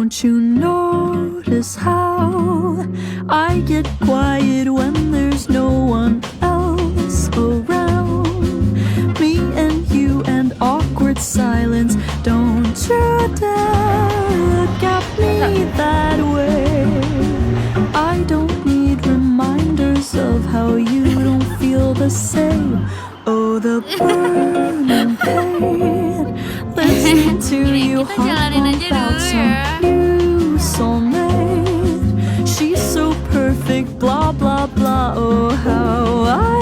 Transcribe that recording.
Don't you notice how I get quiet when there's no one else around? Me and you and awkward silence. Don't you dare look at me that way. I don't need reminders of how you don't feel the same. Oh, the burning pain. Listening to you Kita harp jalanin aja about dulu some ya. new soulmate. She's so perfect, blah blah blah. Oh, how I